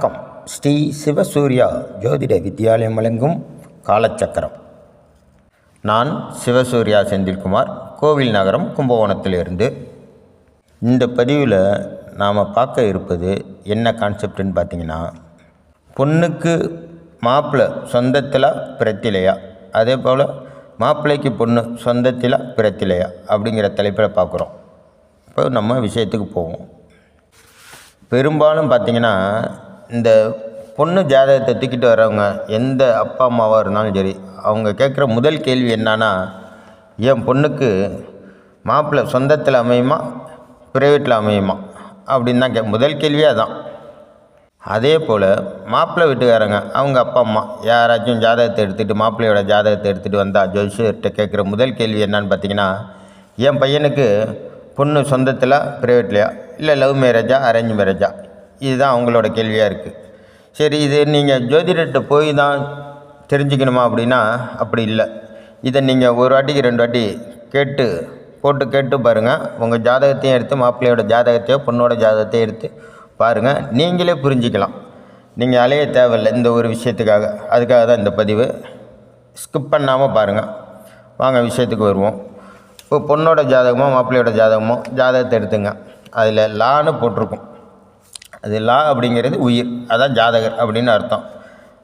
வணக்கம். ஸ்ரீ சிவசூர்யா ஜோதிட வித்யாலயம் வழங்கும் காலச்சக்கரம். நான் சிவசூர்யா செந்தில்குமார், கோவில் நகரம், கும்பகோணத்திலிருந்து. இந்த பதிவில் நாம் பார்க்க இருப்பது என்ன கான்செப்டுன்னு பார்த்தீங்கன்னா, பொண்ணுக்கு மாப்பிள்ளை சொந்தத்தில் பிறத்திலையா, அதே போல் மாப்பிள்ளைக்கு பொண்ணு சொந்தத்தில் பிறத்திலையா அப்படிங்கிற தலைப்பில் பார்க்குறோம். இப்போ நம்ம விஷயத்துக்கு போவோம். பெரும்பாலும் பார்த்திங்கன்னா, இந்த பொண்ணு ஜாதகத்தை தூக்கிட்டு வர்றவங்க எந்த அப்பா அம்மாவாக இருந்தாலும் சரி, அவங்க கேட்குற முதல் கேள்வி என்னன்னா, என் பொண்ணுக்கு மாப்பிள்ளை சொந்தத்தில் அமையுமா ப்ரைவேட்டில் அமையுமா அப்படின்னு தான் முதல் கேள்வியே அதான். அதே போல் மாப்பிள்ளை வீட்டுக்காரங்க அவங்க அப்பா அம்மா யாராச்சும் ஜாதகத்தை எடுத்துகிட்டு மாப்பிள்ளையோட ஜாதகத்தை எடுத்துகிட்டு வந்தால் ஜோசியர்கிட்ட கேட்குற முதல் கேள்வி என்னன்னு பார்த்தீங்கன்னா, என் பையனுக்கு பொண்ணு சொந்தத்தில் ப்ரைவேட்லையா, இல்லை லவ் மேரேஜா அரேஞ்ச் மேரேஜா, இதுதான் அவங்களோட கேள்வியாக இருக்குது. சரி, இது நீங்கள் ஜோதிடர்கிட்ட போய் தான் தெரிஞ்சுக்கணுமா அப்படின்னா அப்படி இல்லை. இதை நீங்கள் ஒரு வாட்டிக்கு 2 வாட்டி கேட்டு பாருங்கள். உங்கள் ஜாதகத்தையும் எடுத்து மாப்பிள்ளையோட ஜாதகத்தையோ பொண்ணோட ஜாதகத்தையும் எடுத்து பாருங்கள். நீங்களே புரிஞ்சிக்கலாம். நீங்கள் அலைய தேவையில்லை இந்த ஒரு விஷயத்துக்காக. அதுக்காக தான் இந்த பதிவு. ஸ்கிப் பண்ணாமல் பாருங்கள். வாங்க விஷயத்துக்கு வருவோம். இப்போ பொண்ணோட ஜாதகமோ மாப்பிள்ளையோட ஜாதகமோ ஜாதகத்தை எடுத்துங்க. அதில் லான்னு போட்டிருக்கும். அது லா அப்படிங்கிறது உயிர், அதான் ஜாதகர் அப்படின்னு அர்த்தம்.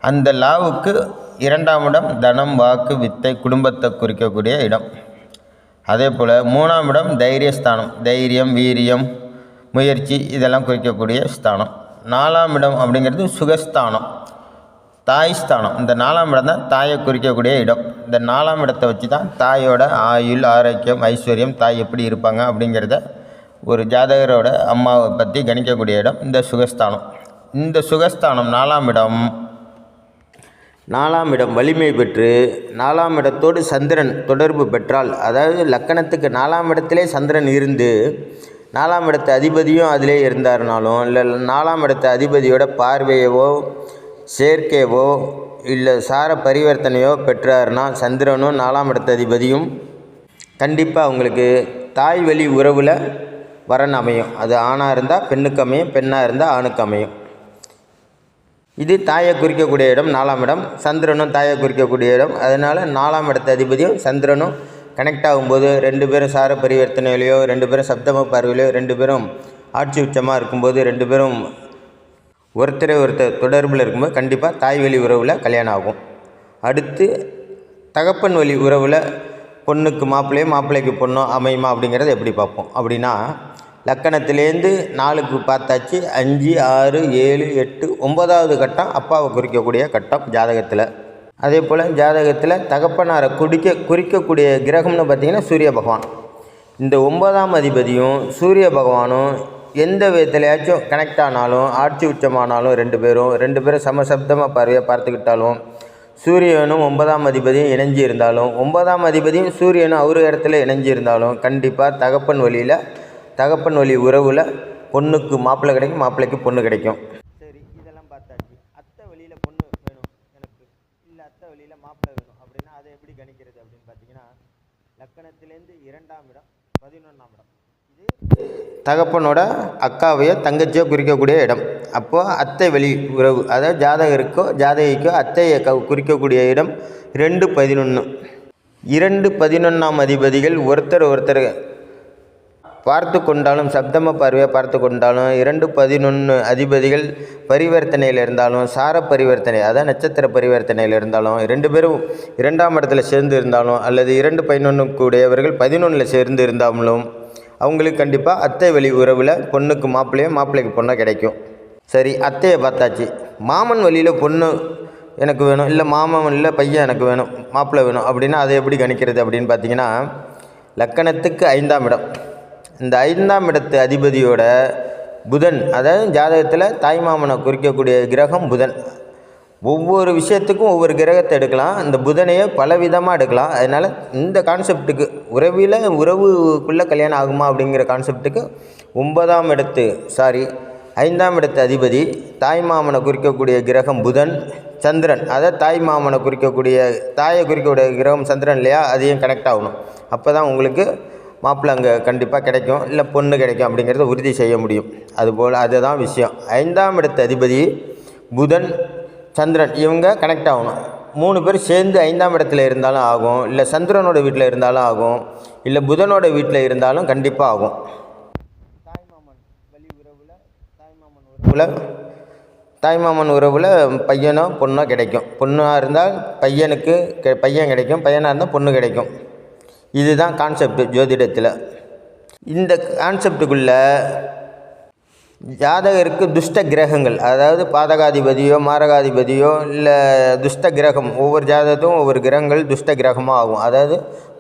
அந்த லாவுக்கு 2ஆம் இடம் தனம், வாக்கு, வித்தை, குடும்பத்தை குறிக்கக்கூடிய இடம். அதே போல் 3ஆம் இடம் தைரியஸ்தானம், தைரியம், வீரியம், முயற்சி இதெல்லாம் குறிக்கக்கூடிய ஸ்தானம். 4ஆம் இடம் அப்படிங்கிறது சுகஸ்தானம், தாய் ஸ்தானம். இந்த 4ஆம் இடம் தான் தாயை குறிக்கக்கூடிய இடம். இந்த 4ஆம் இடத்தை வச்சு தான் தாயோட ஆயுள், ஆரோக்கியம், ஐஸ்வர்யம், தாய் எப்படி இருப்பாங்க அப்படிங்கிறத ஒரு ஜாதகரோட அம்மாவை பற்றி கணிக்கக்கூடிய இடம் இந்த சுகஸ்தானம். இந்த சுகஸ்தானம் 4ஆம் இடம் வலிமை பெற்று 4ஆம் இடத்தோடு சந்திரன் தொடர்பு பெற்றால், அதாவது லக்கணத்துக்கு 4ஆம் இடத்திலே சந்திரன் இருந்து 4ஆம் இடத்து அதிபதியும் அதிலே இருந்தாருனாலும், இல்லை 4ஆம் இடத்து அதிபதியோட பார்வையவோ சேர்க்கையவோ இல்லை சார பரிவர்த்தனையோ பெற்றார்னா சந்திரனும் 4ஆம் இடத்து அதிபதியும் கண்டிப்பாக அவங்களுக்கு தாய் வழி உறவில் வரன் அமையும். அது ஆணாக இருந்தால் பெண்ணுக்கு அமையும், பெண்ணாக இருந்தால் ஆணுக்கு அமையும். இது தாயை குறிக்கக்கூடிய இடம் 4ஆம் இடம். சந்திரனும் தாயை குறிக்கக்கூடிய இடம். அதனால் 4ஆம் இடத்து அதிபதியும் சந்திரனும் கனெக்ட் ஆகும்போது 2 பேரும் சார பரிவர்த்தனையிலையோ, 2 பேரும் சப்தம பார்வையிலையோ, 2 பேரும் ஆட்சி உச்சமாக இருக்கும்போது, 2 பேரும் ஒருத்தரை ஒருத்தர் தொடர்பில் இருக்கும்போது கண்டிப்பாக தாய் வழி உறவில் கல்யாணம் ஆகும். அடுத்து தகப்பன் வழி உறவில் பொண்ணுக்கு மாப்பிள்ளையோ மாப்பிள்ளைக்கு பொண்ணோ அமையுமா அப்படிங்கிறத எப்படி பார்ப்போம். அப்படின்னா லக்கணத்திலேருந்து 4க்கு பார்த்தாச்சு. 5, 6, 7, 8, 9வது கட்டம் அப்பாவை குறிக்கக்கூடிய கட்டம் ஜாதகத்தில். அதே போல் ஜாதகத்தில் தகப்பனாரை குறிக்கக்கூடிய கிரகம்னு பார்த்திங்கன்னா சூரிய பகவான். இந்த 9ஆம் அதிபதியும் சூரிய பகவானும் எந்த விதத்துலையாச்சும் கனெக்ட் ஆனாலும், ஆட்சி உச்சமானாலும், 2 பேரும் சமசப்தமாக பார்வையாக பார்த்துக்கிட்டாலும், சூரியனும் 9ஆம் அதிபதியும் இணைஞ்சி இருந்தாலும், 9ஆம் அதிபதியும் சூரியனும் ஒரு இடத்துல இணைஞ்சி இருந்தாலும் கண்டிப்பாக தகப்பன் வழி உறவில் பொண்ணுக்கு மாப்பிள்ளை கிடைக்கும், மாப்பிள்ளைக்கு பொண்ணு கிடைக்கும். சரி, இதெல்லாம் பார்த்தாச்சு. அத்தை வழியில் பொண்ணு வேணும் எனக்கு, இல்லை அத்தை வழியில் மாப்பிள்ளை வேணும் அப்படின்னா அதை எப்படி கணிக்கிறது அப்படின்னு பார்த்தீங்கன்னா, லக்கணத்திலேருந்து 2ஆம் இடம் 11ஆம் இடம், இது தகப்பனோட அக்காவையோ தங்கச்சியோ குறிக்கக்கூடிய இடம். அப்போது அத்தை வழி உறவு, அதாவது ஜாதகிக்கோ அத்தையை குறிக்கக்கூடிய இடம் 2, 11. 2, 11ஆம் அதிபதிகள் ஒருத்தர் பார்த்து கொண்டாலும், சப்தம பார்வையாக பார்த்து கொண்டாலும், 2, 11 அதிபதிகள் பரிவர்த்தனையில் இருந்தாலும், சார பரிவர்த்தனை அதாவது நட்சத்திர பரிவர்த்தனையில் இருந்தாலும், 2 பேரும் 2ஆம் இடத்துல சேர்ந்து இருந்தாலும், அல்லது 2, 11 கூடியவர்கள் 11ல் சேர்ந்து இருந்தாலும் அவங்களுக்கு கண்டிப்பாக அத்தை வழி உறவில் பொண்ணுக்கு மாப்பிள்ளையோ மாப்பிள்ளைக்கு பொண்ணோ கிடைக்கும். சரி, அத்தையை பார்த்தாச்சு. மாமன் வழியில் பொண்ணு எனக்கு வேணும், இல்லை மாமன் வழியில் பையன் எனக்கு வேணும், மாப்பிள்ளை வேணும் அப்படின்னா அதை எப்படி கணிக்கிறது அப்படின்னு பார்த்தீங்கன்னா, லக்கணத்துக்கு 5ஆம் இடம், இந்த 5ஆம் இடத்து அதிபதியோட புதன், அதாவது ஜாதகத்தில் தாய்மாமனை குறிக்கக்கூடிய கிரகம் புதன். ஒவ்வொரு விஷயத்துக்கும் ஒவ்வொரு கிரகத்தை எடுக்கலாம். இந்த புதனையே பலவிதமாக எடுக்கலாம். அதனால் இந்த கான்செப்டுக்கு உறவுக்குள்ளே கல்யாணம் ஆகுமா அப்படிங்கிற கான்செப்டுக்கு 5ஆம் இடத்து அதிபதி தாய்மாமனை குறிக்கக்கூடிய கிரகம் புதன், சந்திரன், அதாவது தாய்மாமனை தாயை குறிக்கக்கூடிய கிரகம் சந்திரன் இல்லையா, அதையும் கனெக்ட் ஆகணும். அப்போ தான் உங்களுக்கு மாப்பிள்ளை அங்கே கண்டிப்பாக கிடைக்கும், இல்லை பொண்ணு கிடைக்கும் அப்படிங்கிறத உறுதி செய்ய முடியும். அதுபோல் அதுதான் விஷயம். 5ஆம் இடத்து அதிபதி புதன் சந்திரன் இவங்க கனெக்ட் ஆகணும். 3 பேர் சேர்ந்து 5ஆம் இடத்துல இருந்தாலும் ஆகும், இல்லை சந்திரனோட வீட்டில் இருந்தாலும் ஆகும், இல்லை புதனோட வீட்டில் இருந்தாலும் கண்டிப்பாக ஆகும். தாய்மாமன் வழி உறவில் தாய்மாமன் உறவில் பையனோ பொண்ணோ கிடைக்கும். பொண்ணாக இருந்தால் பையனுக்கு பையன் கிடைக்கும், பையனாக இருந்தால் பொண்ணு கிடைக்கும். இதுதான் கான்செப்ட் ஜோதிடத்தில். இந்த கான்செப்டுக்குள்ளே ஜாதகருக்கு துஷ்ட கிரகங்கள், அதாவது பாதகாதிபதியோ மாரகாதிபதியோ இல்லை துஷ்ட கிரகம், ஒவ்வொரு ஜாதகத்தும் ஒவ்வொரு கிரகங்கள் துஷ்ட கிரகமாக ஆகும், அதாவது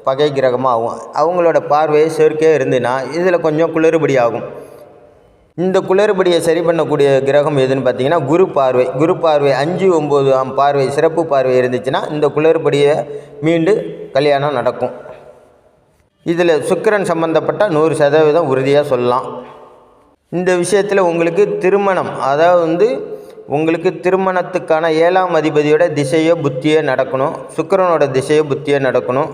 பகை கிரகமாக ஆகும். அவங்களோட பார்வையை சேர்க்கே இருந்துன்னா இதில் கொஞ்சம் குளறுபடி ஆகும். இந்த குளறுபடியை சரி பண்ணக்கூடிய கிரகம் எதுன்னு பார்த்தீங்கன்னா குரு பார்வை. குரு பார்வை 5, 9 பார்வை சிறப்பு பார்வை இருந்துச்சுன்னா இந்த குளறுபடியை மீண்டு கல்யாணம் நடக்கும். இதில் சுக்கிரன் சம்பந்தப்பட்ட 100% உறுதியாக சொல்லலாம். இந்த விஷயத்தில் உங்களுக்கு திருமணம், அதாவது உங்களுக்கு திருமணத்துக்கான 7ஆம் அதிபதியோட திசையோ புத்தியோ நடக்கணும், சுக்கிரனோட திசையோ புத்தியோ நடக்கணும்.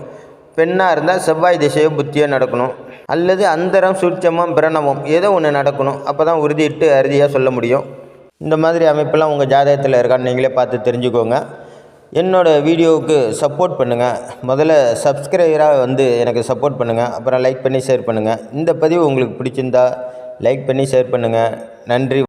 பெண்ணாக இருந்தால் செவ்வாய் திசையோ புத்தியோ நடக்கணும், அல்லது அந்தரம் சூட்சமம் பிரணவம் ஏதோ ஒன்று நடக்கணும். அப்போ தான் உறுதியிட்டு அறுதியாக சொல்ல முடியும். இந்த மாதிரி அமைப்பெல்லாம் உங்கள் ஜாதகத்தில் இருக்கான்னு நீங்களே பார்த்து தெரிஞ்சுக்கோங்க. என்னோடய வீடியோவுக்கு சப்போர்ட் பண்ணுங்கள். முதல்ல சப்ஸ்கிரைபராக எனக்கு சப்போர்ட் பண்ணுங்கள். அப்புறம் லைக் பண்ணி ஷேர் பண்ணுங்கள். இந்த பதிவு உங்களுக்கு பிடிச்சிருந்தா லைக் பண்ணி ஷேர் பண்ணுங்கள். நன்றி.